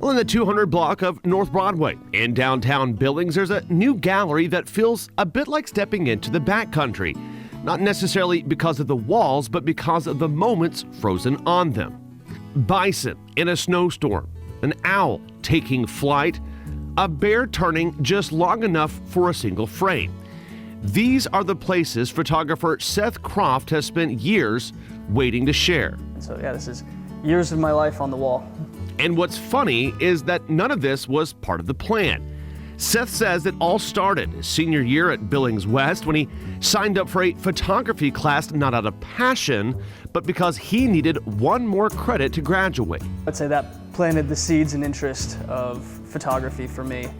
Well, in the 200 block of North Broadway in downtown Billings, there's a new gallery that feels a bit like stepping into the backcountry. Not necessarily because of the walls, but because of the moments frozen on them. Bison in a snowstorm, an owl taking flight, a bear turning just long enough for a single frame. These are the places photographer Seth Kroft has spent years waiting to share. So yeah, this is years of my life on the wall. And what's funny is that none of this was part of the plan. Seth says it all started his senior year at Billings West when he signed up for a photography class not out of passion, but because he needed one more credit to graduate. I'd say that planted the seeds and interest of photography for me.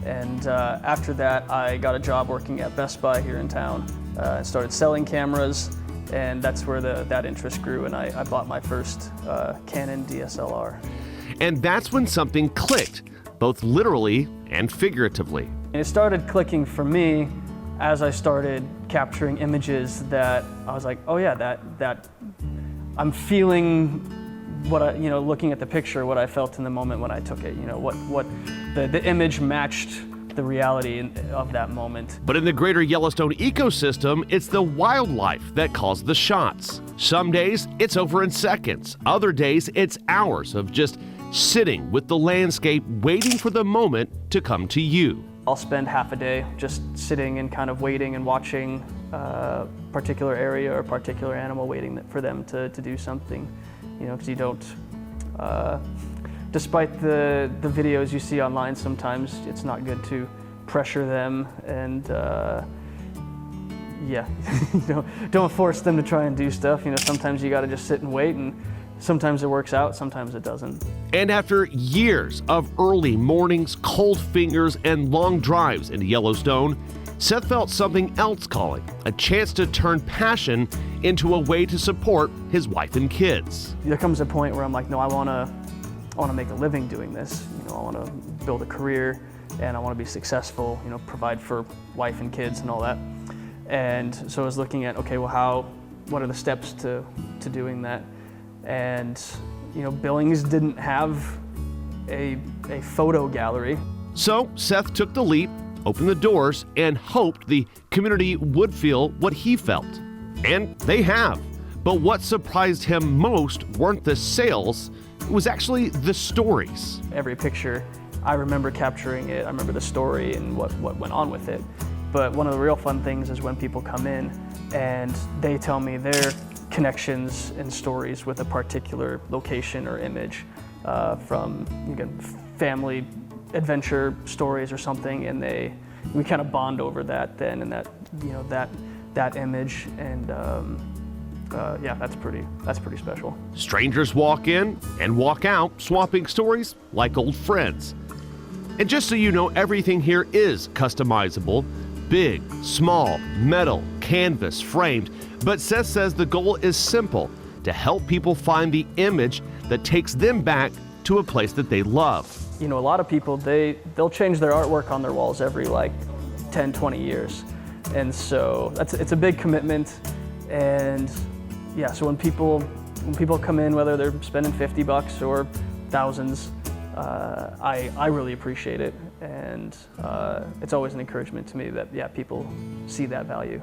And after that, I got a job working at Best Buy here in town. I started selling cameras, and that's where that interest grew, and I bought my first Canon DSLR. And that's when something clicked, both literally and figuratively. And it started clicking for me as I started capturing images that I was like, oh yeah, that I'm feeling what I, looking at the picture, what I felt in the moment when I took it. What the image matched the reality of that moment. But in the greater Yellowstone ecosystem, it's the wildlife that calls the shots. Some days it's over in seconds. Other days it's hours of just sitting with the landscape, waiting for the moment to come to you. I'll spend half a day just sitting and kind of waiting and watching a particular area or a particular animal, waiting for them to do something, because you don't, despite the videos you see online, sometimes it's not good to pressure them and yeah, don't force them to try and do stuff. Sometimes you gotta just sit and wait, and sometimes it works out, sometimes it doesn't. And after years of early mornings, cold fingers, and long drives into Yellowstone, Seth felt something else calling, a chance to turn passion into a way to support his wife and kids. There comes a point where I'm like, no, I wanna make a living doing this. I wanna build a career, and I wanna be successful, provide for wife and kids and all that. And so I was looking at, okay, well, what are the steps to doing that? And Billings didn't have a photo gallery. So Seth took the leap, opened the doors, and hoped the community would feel what he felt. And they have. But what surprised him most weren't the sales, it was actually the stories. Every picture, I remember capturing it, I remember the story and what went on with it. But one of the real fun things is when people come in and they tell me their connections and stories with a particular location or image from family adventure stories or something, and we kind of bond over that then, and that image, and yeah, that's pretty special. Strangers walk in and walk out, swapping stories like old friends. And just so you know, everything here is customizable. Big, small, metal, canvas, framed. But Seth says the goal is simple, to help people find the image that takes them back to a place that they love. A lot of people, they'll change their artwork on their walls every 10, 20 years. And so it's a big commitment. And yeah, so when people come in, whether they're spending $50 or thousands, I really appreciate it, and it's always an encouragement to me that people see that value.